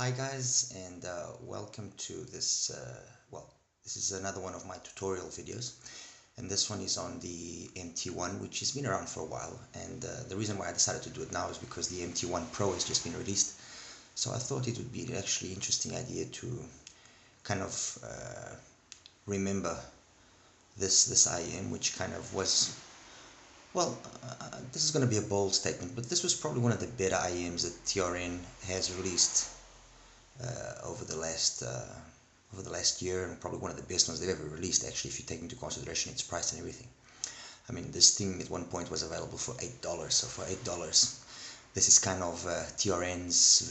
Hi guys, and welcome to this, this is another one of my tutorial videos, and this one is on the MT1, which has been around for a while, and the reason why I decided to do it now is because the MT1 Pro has just been released, so I thought it would be an actually interesting idea to kind of remember this IEM, which kind of was, this is going to be a bold statement, but this was probably one of the better IEMs that TRN has released over the last year, and probably one of the best ones they've ever released, actually, if you take into consideration its price and everything. I mean, this thing at one point was available for $8, so for $8 this is kind of TRN's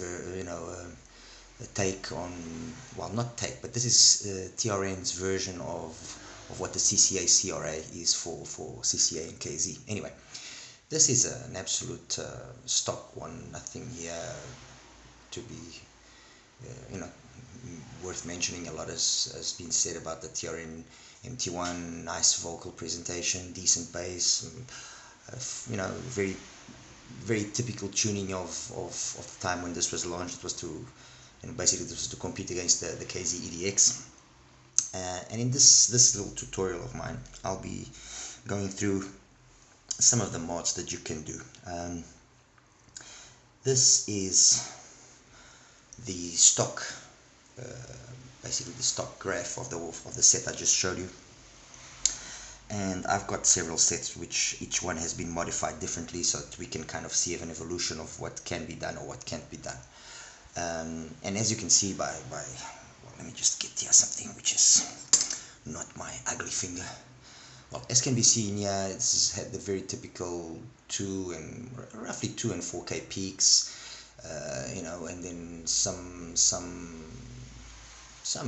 take on, well, not take, but this is TRN's version of what the CCA CRA is for CCA and KZ. Anyway, this is an absolute stock one, nothing here to be worth mentioning. A lot has been said about the TRN MT1. Nice vocal presentation, decent bass, very very typical tuning of the time when this was launched. It was to, basically this was to compete against the KZ EDX. And in this little tutorial of mine, I'll be going through some of the mods that you can do. This is the stock, basically the stock graph of the set I just showed you, and I've got several sets which each one has been modified differently, so that we can kind of see an evolution of what can be done or what can't be done. And as you can see well, let me just get here something which is not my ugly finger. Well, as can be seen here, it's had the very typical roughly 2 and 4K peaks. And then some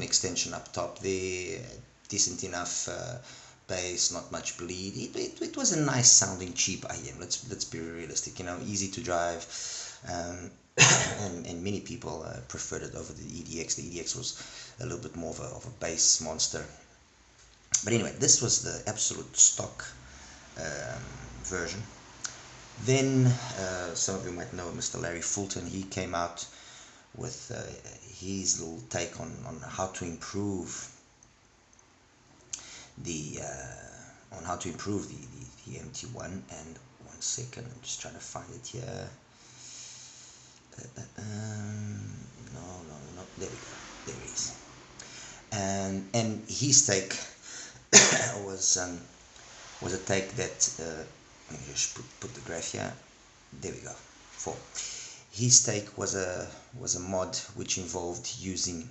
extension up top there, decent enough bass, not much bleed. It was a nice sounding cheap IEM. Let's be realistic. Easy to drive, and many people preferred it over the EDX. The EDX was a little bit more of a bass monster. But anyway, this was the absolute stock version. Then some of you might know Mr. Larry Fulton. He came out with his little take on how to improve the MT1. And one second, I'm just trying to find it here. No, there we go. There it is. And his take was a take that. Let me just put the graph here. There we go. 4. His take was a mod which involved using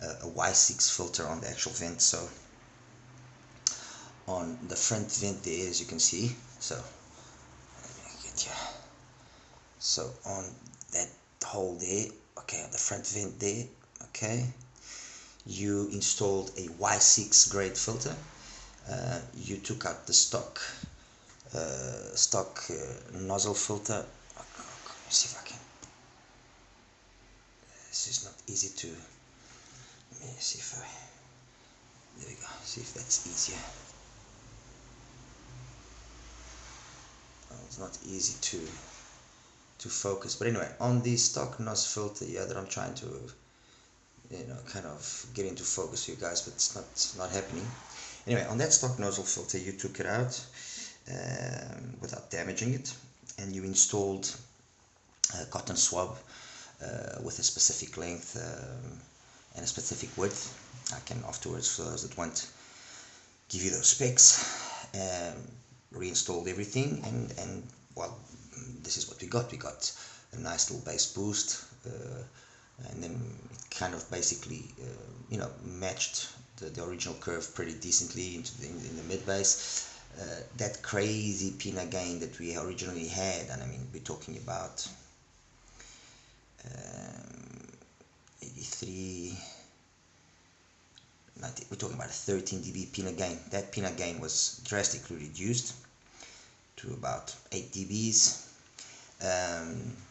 a Y6 filter on the actual vent. So on the front vent there, as you can see, so let me get here. So on that hole there, okay, on the front vent there, okay, you installed a Y6 grade filter. You took out the stock nozzle filter. Let me see if I can. This is not easy to. Let me see if I. There we go. See if that's easier. Oh, it's not easy to focus. But anyway, on the stock nozzle filter, yeah, that I'm trying to, kind of get into focus for you guys, but it's not happening. Anyway, on that stock nozzle filter, you took it out without damaging it, and you installed a cotton swab with a specific length and a specific width. I can afterwards, for those that want, give you those specs. Reinstalled everything, and well, this is what we got. We got a nice little bass boost, and then it kind of basically matched the original curve pretty decently in the mid bass. That crazy pinna gain that we originally had, and I mean, we're talking about 83, 90, we're talking about a 13 dB pinna gain. That pinna gain was drastically reduced to about 8 dBs.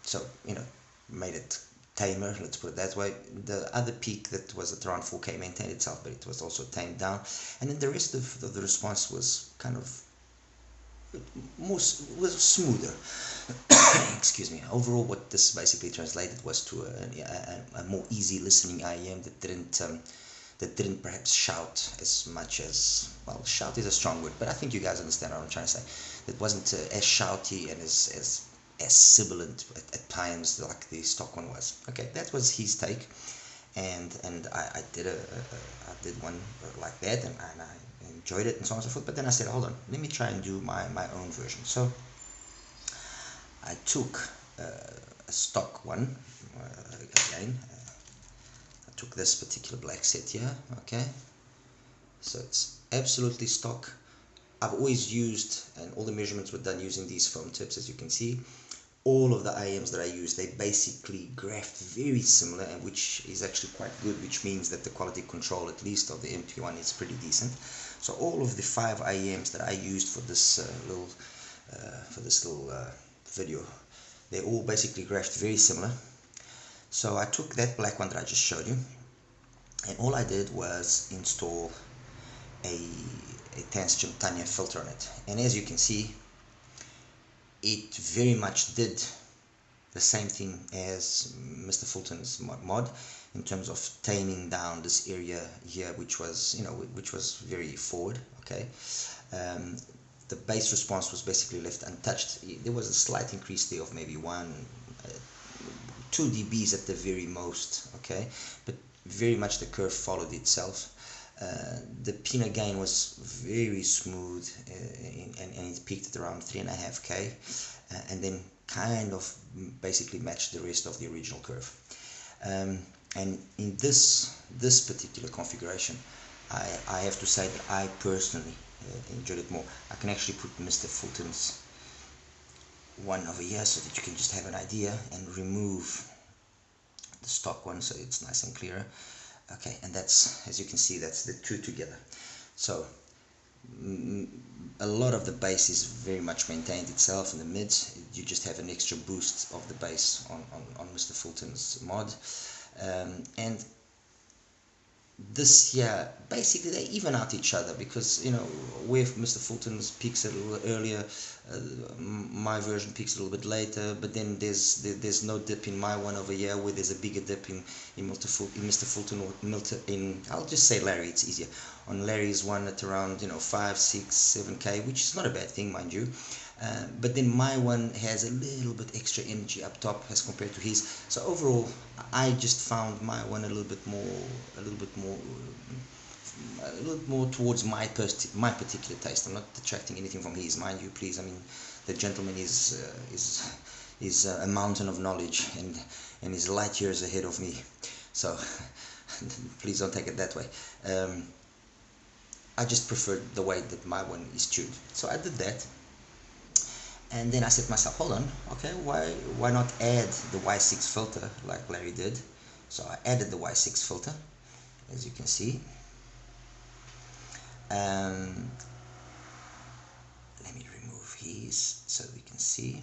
So made it tamer, let's put it that way. The other peak that was at around 4K maintained itself, but it was also tamed down. And then the rest of the response was kind of was smoother. excuse me. Overall, what this basically translated was to a more easy listening IEM that didn't perhaps shout as much as, well, shout is a strong word, but I think you guys understand what I'm trying to say. It wasn't as shouty and as sibilant at times like the stock one was. Okay, that was his take, and I did one like that, and I enjoyed it and so on and so forth. But then I said, hold on, let me try and do my own version. So I took a stock one again. I took this particular black set here. Okay, so it's absolutely stock. I've always used, and all the measurements were done using these foam tips, as you can see. All of the IMs that I use, they basically graphed very similar, and which is actually quite good, which means that the quality control, at least of the MT1, is pretty decent. So all of the 5 IMs that I used for this little video, they all basically graphed very similar. So I took that black one that I just showed you, and all I did was install a Tangent Tanya filter on it, and as you can see, it very much did the same thing as Mr. Fulton's mod in terms of taming down this area here, which was, which was very forward. Okay, the bass response was basically left untouched. There was a slight increase there of maybe 2 dBs at the very most. Okay, but very much the curve followed itself. The Pina gain was very smooth, and it peaked at around 3.5K, and then kind of basically matched the rest of the original curve. And in this particular configuration, I have to say that I personally enjoyed it more. I can actually put Mr. Fulton's one over here so that you can just have an idea, and remove the stock one so it's nice and clear. Okay, and that's, as you can see, that's the 2 together. So a lot of the bass is very much maintained itself in the mids. You just have an extra boost of the bass on Mr. Fulton's mod, and this here, basically they even out each other, because where Mr. Fulton's peaks a little earlier, my version peaks a little bit later, but then there's no dip in my one over here, where there's a bigger dip in Mr. Fulton, or I'll just say Larry, it's easier. On Larry's one at around 5, 6, 7K, which is not a bad thing, mind you. But then my one has a little bit extra energy up top as compared to his. So overall, I just found my one a little bit more towards my particular taste. I'm not detracting anything from his, mind you, please. I mean, the gentleman is a mountain of knowledge, and is light years ahead of me. So please don't take it that way. I just preferred the way that my one is tuned. So I did that. And then I said to myself, hold on, okay, why not add the Y6 filter like Larry did? So I added the Y6 filter, as you can see. Let me remove his so we can see.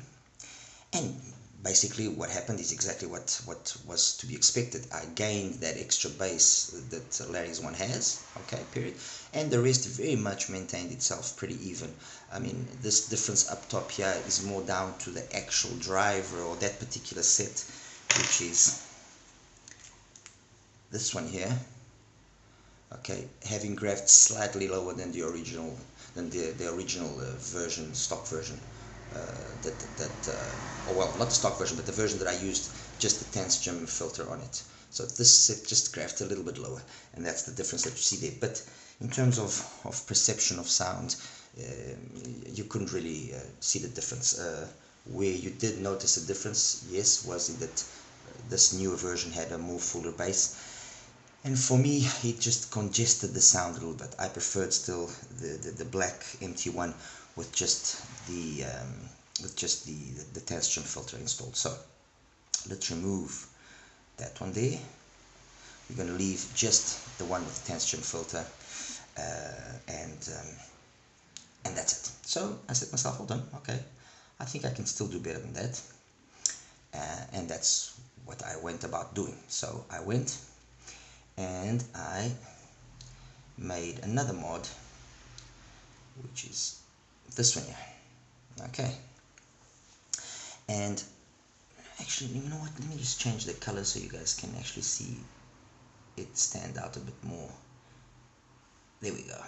And basically what happened is exactly what was to be expected. I gained that extra bass that Larry's one has, okay, period, and the rest very much maintained itself pretty even. I mean, this difference up top here is more down to the actual driver, or that particular set, which is this one here, okay, having graphed slightly lower than the original version, stock version. Or well, not the stock version, but the version that I used, just the Tangent filter on it. So this set just graphed a little bit lower, and that's the difference that you see there. But in terms of perception of sound, you couldn't really see the difference. Where you did notice a difference, yes, was in that this newer version had a more fuller bass. And for me, it just congested the sound a little bit. I preferred still the black MT1 with just the Tangent filter installed. So let's remove that one there. We're going to leave just the one with the Tangent filter, and that's it. So I said to myself, hold on, okay, I think I can still do better than that, and that's what I went about doing. So I went and I made another mod, which is this one here. Okay, And actually, you know what, let me just change the color so you guys can actually see it stand out a bit more. There we go.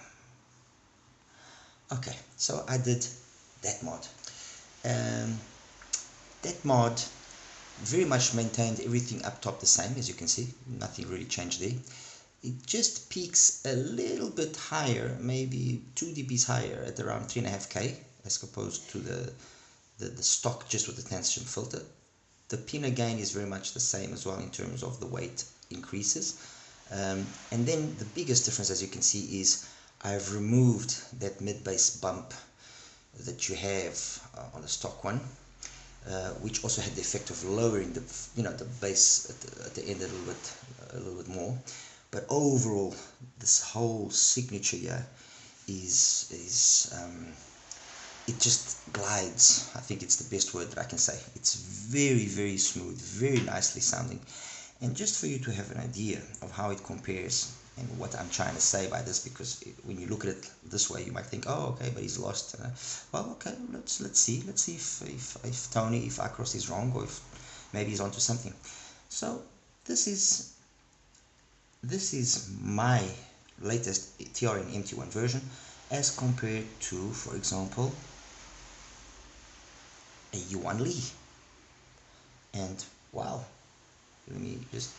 Okay, so I did that mod. um, that mod very much maintained everything up top the same, as you can see, nothing really changed there. It just peaks a little bit higher, maybe 2 dBs higher at around 3.5K as opposed to the stock just with the transition filter. The pinna gain is very much the same as well in terms of the weight increases. And then the biggest difference, as you can see, is I've removed that mid-bass bump that you have on the stock one, which also had the effect of lowering the the bass at the end a little bit more. But overall, this whole signature here is it just glides. I think it's the best word that I can say. It's very, very smooth, very nicely sounding. And just for you to have an idea of how it compares and what I'm trying to say by this, because when you look at it this way, you might think, oh, okay, but he's lost. Well, okay, let's see if Tony, if Akros is wrong, or if maybe he's onto something. So this is my latest TRN MT1 version as compared to, for example, a Yuan Li. And wow, let me just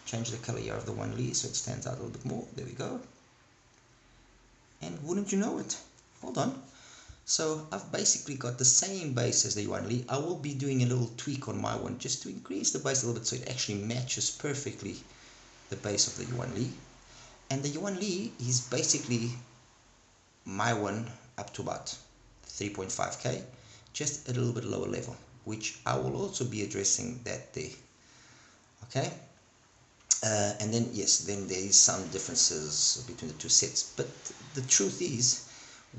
change the color here of the Yuan Li so it stands out a little bit more. There we go. And wouldn't you know it, hold on, so I've basically got the same bass as the Yuan Li. I will be doing a little tweak on my one just to increase the bass a little bit so it actually matches perfectly the bass of the Yuan Li. And the Yuan Li is basically my one up to about 3.5K, just a little bit lower level, which I will also be addressing that there. Okay, and then yes, then there is some differences between the two sets, but the truth is,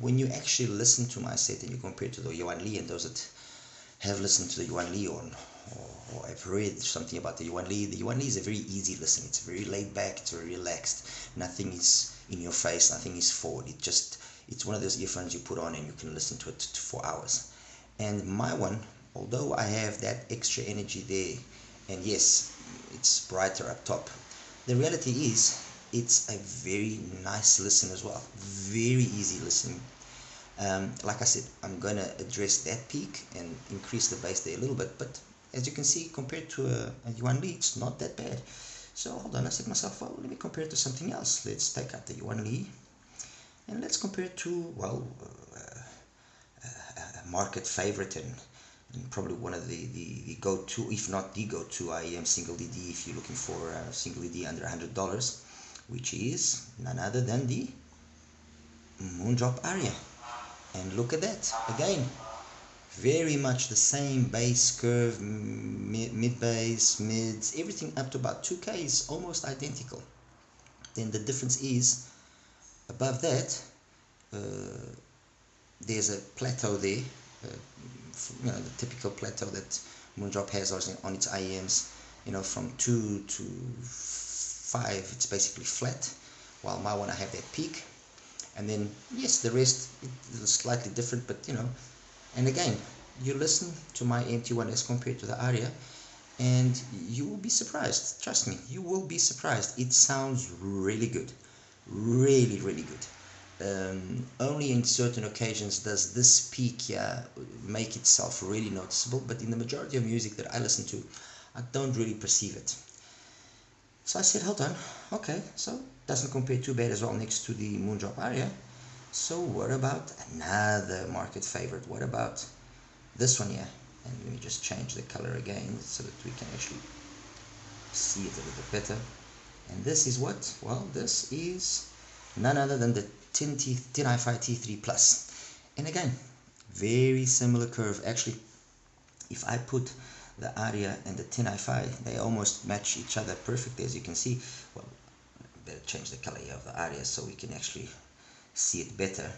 when you actually listen to my set and you compare it to the Yuan Li, and those that have listened to the Yuan Li or have read something about the Yuan Li is a very easy listen. It's very laid back, it's very relaxed, nothing is in your face, nothing is forward. It's one of those earphones you put on and you can listen to it for hours. And my one, although I have that extra energy there, and yes, it's brighter up top, the reality is it's a very nice listen as well, very easy listening. Like I said, I'm going to address that peak and increase the bass there a little bit, but as you can see, compared to a Yuan Li, it's not that bad. So hold on, I said to myself, well, let me compare it to something else. Let's take out the Yuan Li and let's compare it to, well, a market favorite and probably one of the go-to, if not the go-to IEM single DD if you're looking for a single DD under $100, which is none other than the Moondrop Aria. And look at that, again, very much the same bass curve, mid bass, mids, everything up to about 2K is almost identical. Then the difference is, above that, there's a plateau there, the typical plateau that Moondrop has on its IEMs, from 2 to 5, it's basically flat, while my one I have that peak. And then yes, the rest is slightly different, but and again, you listen to my MT1 as compared to the Aria and you will be surprised. Trust me, you will be surprised. It sounds really good, really, really good. Only in certain occasions does this peak make itself really noticeable, but in the majority of music that I listen to, I don't really perceive it. So I said, hold on, okay, so doesn't compare too bad as well next to the Moondrop Aria. So what about another market favorite? What about this one here? And let me just change the color again so that we can actually see it a little bit better. And this is what? Well, this is none other than the Tin Hi-Fi T3 Plus. And again, very similar curve. Actually, if I put the Aria and the Tin Hi-Fi, they almost match each other perfectly, as you can see. Well, I better change the color here of the Aria so we can actually see it better.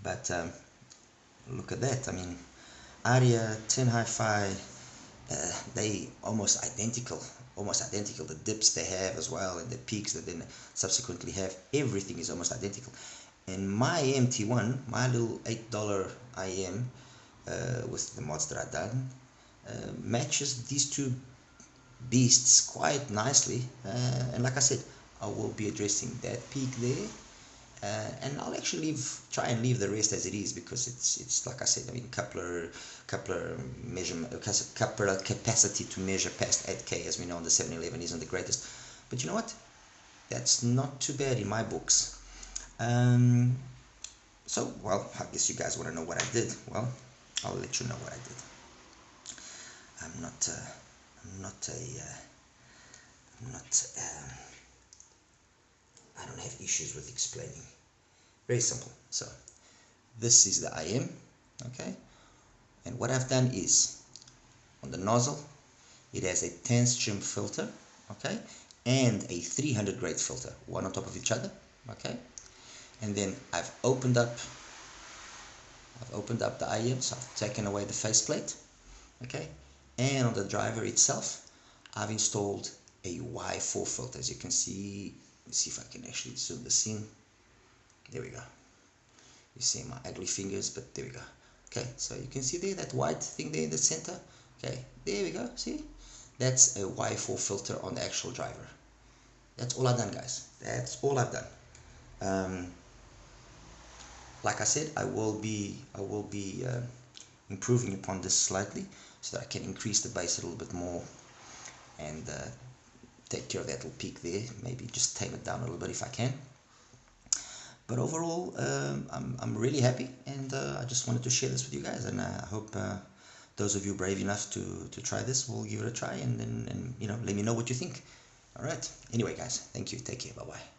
But look at that. I mean, Aria, Tin Hi-Fi, they almost identical. The dips they have as well, and the peaks that then subsequently have, everything is almost identical. And my MT1, my little $8 IM with the mods that I've done, matches these two beasts quite nicely, and like I said, I will be addressing that peak there, and I'll actually try and leave the rest as it is, because it's like I said, I mean, coupler measurement, coupler capacity to measure past 8K, as we know, on the 711 isn't the greatest, but you know what, that's not too bad in my books. So, well, I guess you guys want to know what I did. Well, I'll let you know what I did. I'm not I don't have issues with explaining. Very simple. So this is the IM, okay, and what I've done is, on the nozzle it has a 10 string filter, okay, and a 300 grade filter, one on top of each other, okay, and then I've opened up the IM, so I've taken away the faceplate, okay, and on the driver itself I've installed a Y4 filter. As you can see, let's see if I can actually zoom this in. There we go. You see my ugly fingers, but there we go. Okay, so you can see there that white thing there in the center. Okay, there we go. See, that's a Y4 filter on the actual driver. That's all I've done, guys. That's all I've done. Like I said, I will be improving upon this slightly, so that I can increase the bass a little bit more and take care of that little peak there. Maybe just tame it down a little bit if I can. But overall, I'm really happy, and I just wanted to share this with you guys, and I hope those of you brave enough to try this will give it a try, and you know, let me know what you think. All right. Anyway, guys, thank you. Take care. Bye bye.